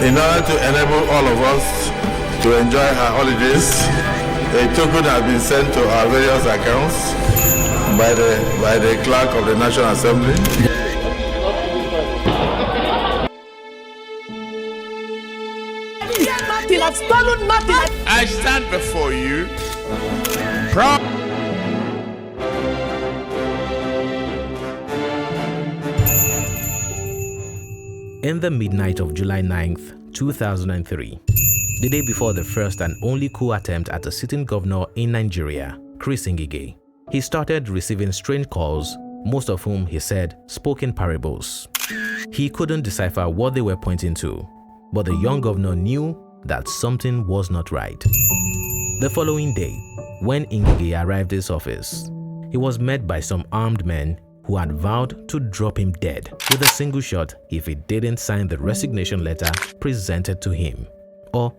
In order to enable all of us to enjoy our holidays, a token has been sent to our various accounts by the clerk of the National Assembly. I stand before you proud. In the midnight of July 9th, 2003, the day before the first and only coup attempt at a sitting governor in Nigeria, Chris Ngige, he started receiving strange calls, most of whom, he said, spoke in parables. He couldn't decipher what they were pointing to, but the young governor knew that something was not right. The following day, when Ngige arrived at his office, he was met by some armed men who had vowed to drop him dead with a single shot if he didn't sign the resignation letter presented to him, or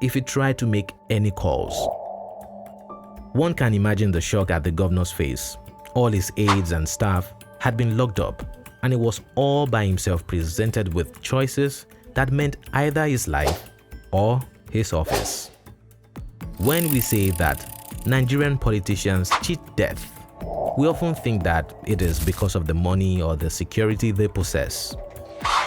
if he tried to make any calls. One can imagine the shock at the governor's face. All his aides and staff had been locked up, and he was all by himself presented with choices that meant either his life or his office. When we say that Nigerian politicians cheat death, we often think that it is because of the money or the security they possess.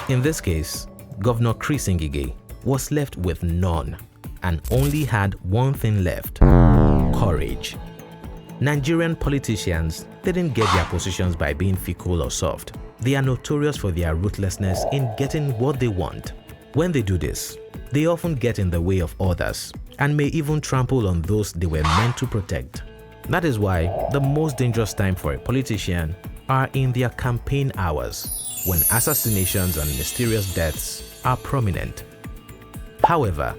In this case, Governor Chris Ngige was left with none and only had one thing left: courage. Nigerian politicians didn't get their positions by being fickle or soft. They are notorious for their ruthlessness in getting what they want. When they do this, they often get in the way of others and may even trample on those they were meant to protect. That is why the most dangerous time for a politician are in their campaign hours, when assassinations and mysterious deaths are prominent. However,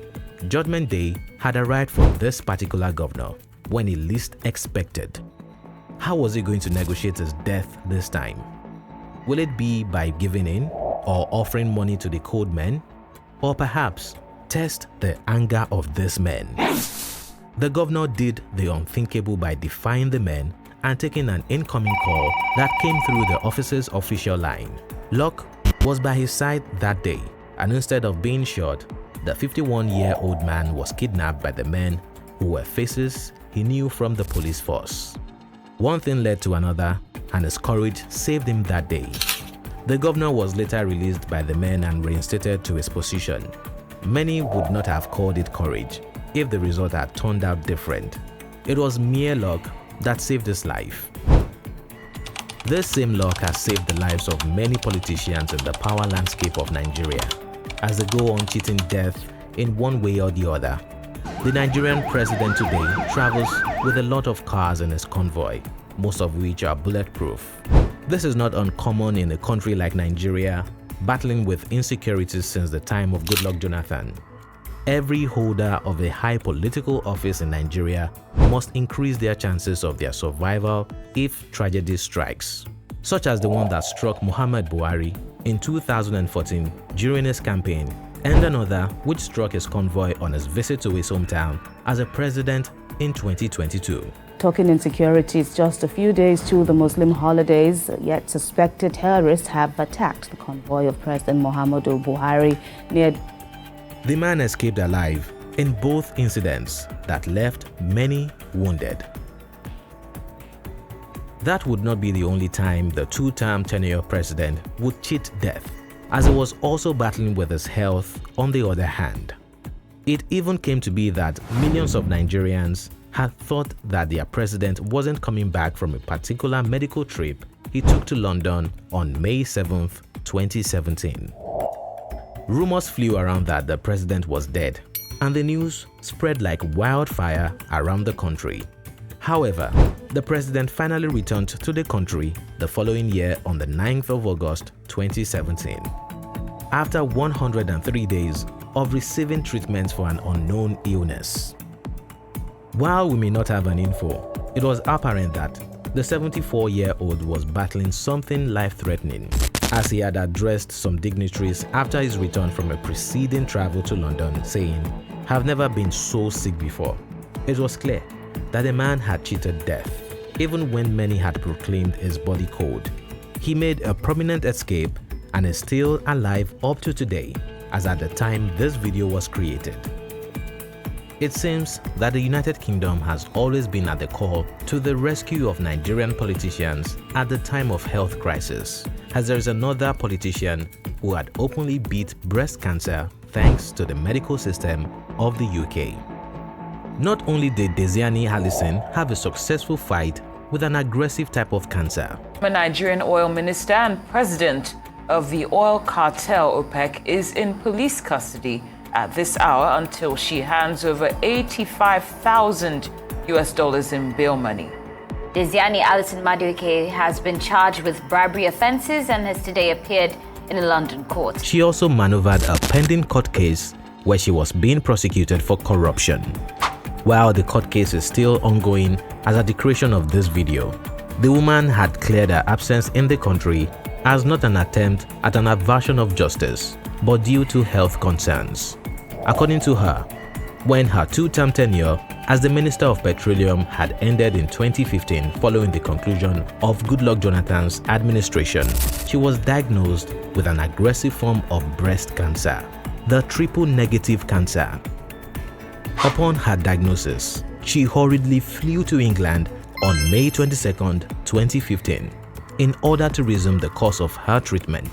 Judgment Day had arrived for this particular governor when he least expected. How was he going to negotiate his death this time? Will it be by giving in or offering money to the code men? Or perhaps test the anger of these men? The governor did the unthinkable by defying the men and taking an incoming call that came through the office's official line. Luck was by his side that day, and instead of being shot, the 51-year-old man was kidnapped by the men who were faces he knew from the police force. One thing led to another, and his courage saved him that day. The governor was later released by the men and reinstated to his position. Many would not have called it courage if the result had turned out different. It was mere luck that saved his life. This same luck has saved the lives of many politicians in the power landscape of Nigeria, as they go on cheating death in one way or the other. The Nigerian president today travels with a lot of cars in his convoy, most of which are bulletproof. This is not uncommon in a country like Nigeria, battling with insecurities since the time of Goodluck Jonathan. Every holder of a high political office in Nigeria must increase their chances of their survival if tragedy strikes, such as the one that struck Muhammad Buhari in 2014 during his campaign, and another which struck his convoy on his visit to his hometown as a president in 2022. Talking insecurities just a few days to the Muslim holidays, yet suspected terrorists have attacked the convoy of President Muhammadu Buhari near. The man escaped alive in both incidents that left many wounded. That would not be the only time the two-term tenure president would cheat death, as he was also battling with his health on the other hand. It even came to be that millions of Nigerians had thought that their president wasn't coming back from a particular medical trip he took to London on May 7, 2017. Rumors flew around that the president was dead, and the news spread like wildfire around the country. However, the president finally returned to the country the following year on the 9th of August 2017. After 103 days of receiving treatment for an unknown illness. While we may not have an info, it was apparent that the 74-year-old was battling something life-threatening, as he had addressed some dignitaries after his return from a preceding travel to London, saying, "I've never been so sick before." It was clear that the man had cheated death, even when many had proclaimed his body cold. He made a prominent escape and is still alive up to today, as at the time this video was created. It seems that the United Kingdom has always been at the call to the rescue of Nigerian politicians at the time of health crisis, as there is another politician who had openly beat breast cancer thanks to the medical system of the UK. Not only did Diezani Alison have a successful fight with an aggressive type of cancer. A Nigerian oil minister and president of the oil cartel OPEC is in police custody at this hour until she hands over $85,000 in bail money. Diezani Alison Madueke has been charged with bribery offences and has today appeared in a London court. She also maneuvered a pending court case where she was being prosecuted for corruption. While the court case is still ongoing as at the creation of this video, the woman had cleared her absence in the country as not an attempt at an aversion of justice, but due to health concerns. According to her, when her two-term tenure as the Minister of Petroleum had ended in 2015 following the conclusion of Goodluck Jonathan's administration, she was diagnosed with an aggressive form of breast cancer, the triple-negative cancer. Upon her diagnosis, she hurriedly flew to England on May 22, 2015, in order to resume the course of her treatment,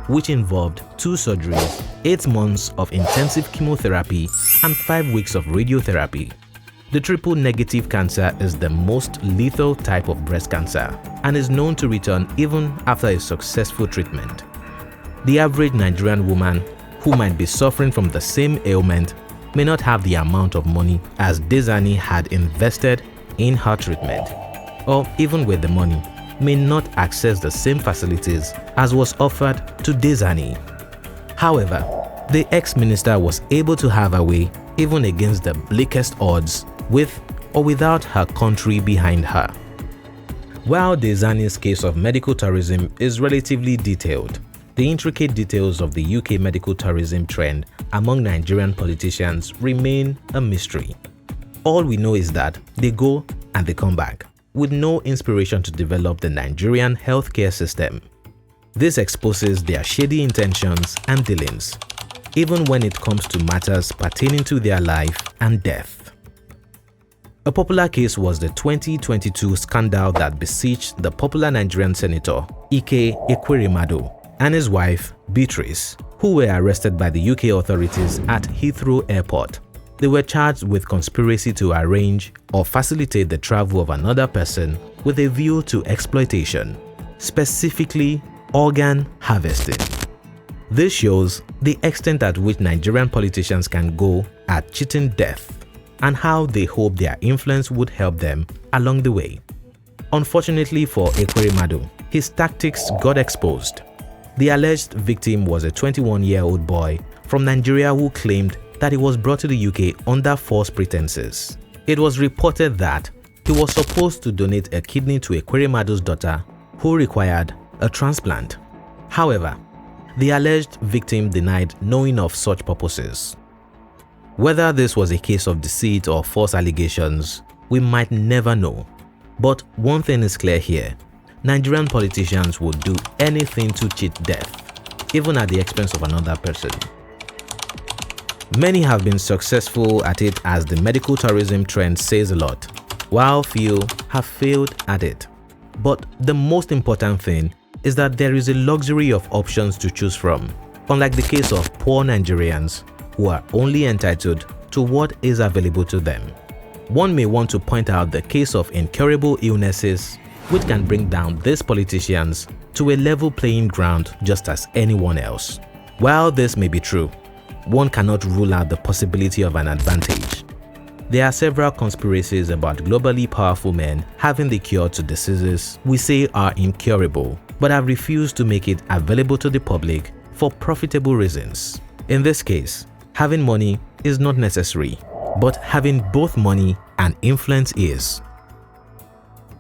which involved 2 surgeries, 8 months of intensive chemotherapy, and 5 weeks of radiotherapy. The triple-negative cancer is the most lethal type of breast cancer and is known to return even after a successful treatment. The average Nigerian woman who might be suffering from the same ailment may not have the amount of money as Diezani had invested in her treatment, or even with the money, may not access the same facilities as was offered to Diezani. However, the ex-minister was able to have her way even against the bleakest odds, with or without her country behind her. While Diezani's case of medical tourism is relatively detailed, the intricate details of the UK medical tourism trend among Nigerian politicians remain a mystery. All we know is that they go and they come back, with no inspiration to develop the Nigerian healthcare system. This exposes their shady intentions and dealings, even when it comes to matters pertaining to their life and death. A popular case was the 2022 scandal that besieged the popular Nigerian senator Ike Ekweremadu and his wife Beatrice, who were arrested by the UK authorities at Heathrow Airport. They were charged with conspiracy to arrange or facilitate the travel of another person with a view to exploitation, specifically organ harvesting. This shows the extent at which Nigerian politicians can go at cheating death and how they hope their influence would help them along the way. Unfortunately for Ekweremadu, his tactics got exposed. The alleged victim was a 21-year-old boy from Nigeria who claimed that he was brought to the UK under false pretenses. It was reported that he was supposed to donate a kidney to Ekweremadu's daughter who required a transplant. However, the alleged victim denied knowing of such purposes. Whether this was a case of deceit or false allegations, we might never know. But one thing is clear here: Nigerian politicians would do anything to cheat death, even at the expense of another person. Many have been successful at it, as the medical tourism trend says a lot, while few have failed at it. But the most important thing is that there is a luxury of options to choose from, unlike the case of poor Nigerians who are only entitled to what is available to them. One may want to point out the case of incurable illnesses, which can bring down these politicians to a level playing ground just as anyone else. While this may be true, one cannot rule out the possibility of an advantage. There are several conspiracies about globally powerful men having the cure to diseases we say are incurable, but have refused to make it available to the public for profitable reasons. In this case, having money is not necessary, but having both money and influence is.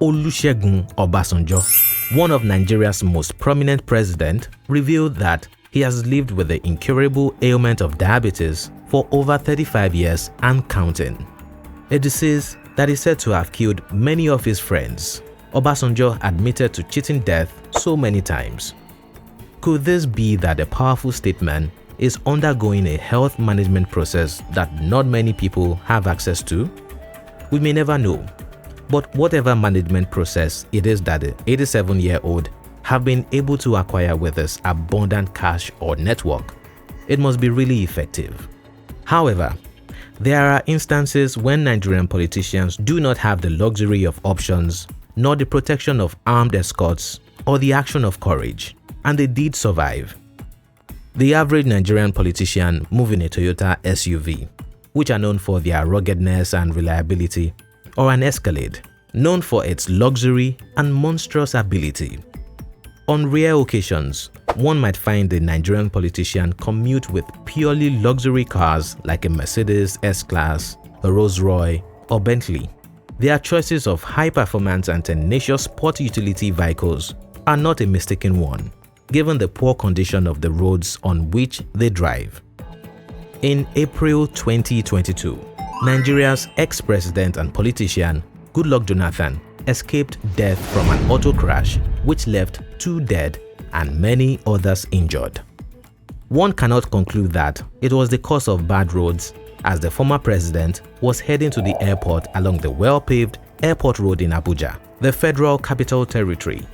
Olusegun Obasanjo, one of Nigeria's most prominent presidents, revealed that he has lived with the incurable ailment of diabetes for over 35 years and counting, a disease that is said to have killed many of his friends. Obasanjo admitted to cheating death so many times. Could this be that a powerful statesman is undergoing a health management process that not many people have access to? We may never know. But whatever management process it is that the 87-year-old have been able to acquire with his abundant cash or network, it must be really effective. However, there are instances when Nigerian politicians do not have the luxury of options, nor the protection of armed escorts, or the action of courage, and they did survive. The average Nigerian politician moving a Toyota SUV, which are known for their ruggedness and reliability, or an Escalade, known for its luxury and monstrous ability. On rare occasions, one might find the Nigerian politician commute with purely luxury cars like a Mercedes S-Class, a Rolls-Royce, or Bentley. Their choices of high-performance and tenacious sport utility vehicles are not a mistaken one, given the poor condition of the roads on which they drive. In April 2022, Nigeria's ex-president and politician Goodluck Jonathan escaped death from an auto crash which left 2 dead and many others injured. One cannot conclude that it was the cause of bad roads, as the former president was heading to the airport along the well-paved airport road in Abuja, the Federal Capital Territory.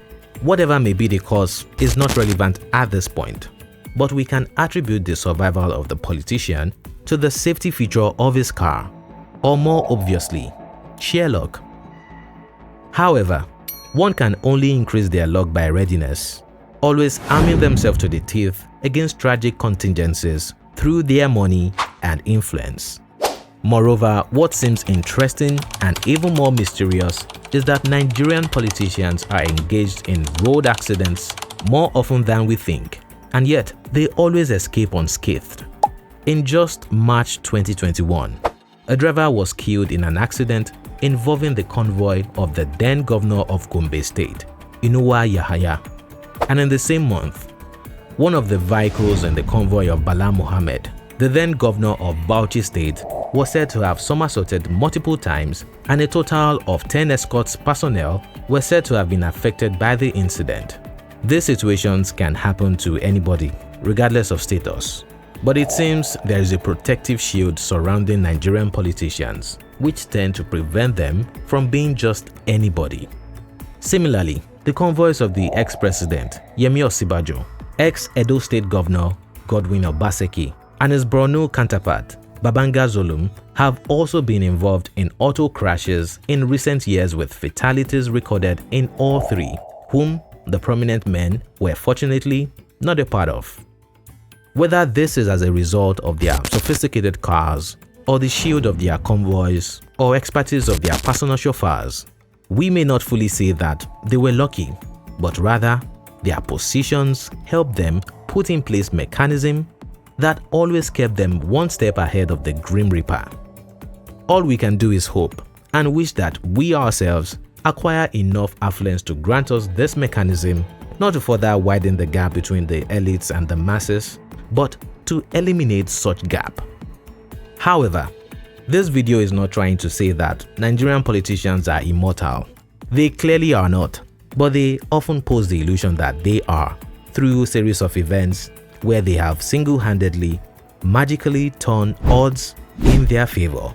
Whatever may be the cause is not relevant at this point, but we can attribute the survival of the politician to the safety feature of his car, or more obviously, sheer luck. However, one can only increase their luck by readiness, always arming themselves to the teeth against tragic contingencies through their money and influence. Moreover, what seems interesting and even more mysterious is that Nigerian politicians are engaged in road accidents more often than we think, and yet they always escape unscathed. In just March 2021, a driver was killed in an accident involving the convoy of the then governor of Gombe State, Inuwa Yahaya. And in the same month, one of the vehicles in the convoy of Bala Mohammed, the then governor of Bauchi State, was said to have somersaulted multiple times, and a total of 10 escorts personnel were said to have been affected by the incident. These situations can happen to anybody, regardless of status. But it seems there is a protective shield surrounding Nigerian politicians, which tend to prevent them from being just anybody. Similarly, the convoys of the ex-president Yemi Osinbajo, ex-Edo State Governor Godwin Obaseki, and his Borno counterpart Babanga Zulum have also been involved in auto crashes in recent years, with fatalities recorded in all three, whom the prominent men were fortunately not a part of. Whether this is as a result of their sophisticated cars, or the shield of their convoys, or expertise of their personal chauffeurs, we may not fully say that they were lucky, but rather their positions helped them put in place mechanisms that always kept them one step ahead of the Grim Reaper. All we can do is hope and wish that we ourselves acquire enough affluence to grant us this mechanism, not to further widen the gap between the elites and the masses, but to eliminate such gap. However, this video is not trying to say that Nigerian politicians are immortal. They clearly are not, but they often pose the illusion that they are through a series of events where they have single-handedly, magically turned odds in their favor.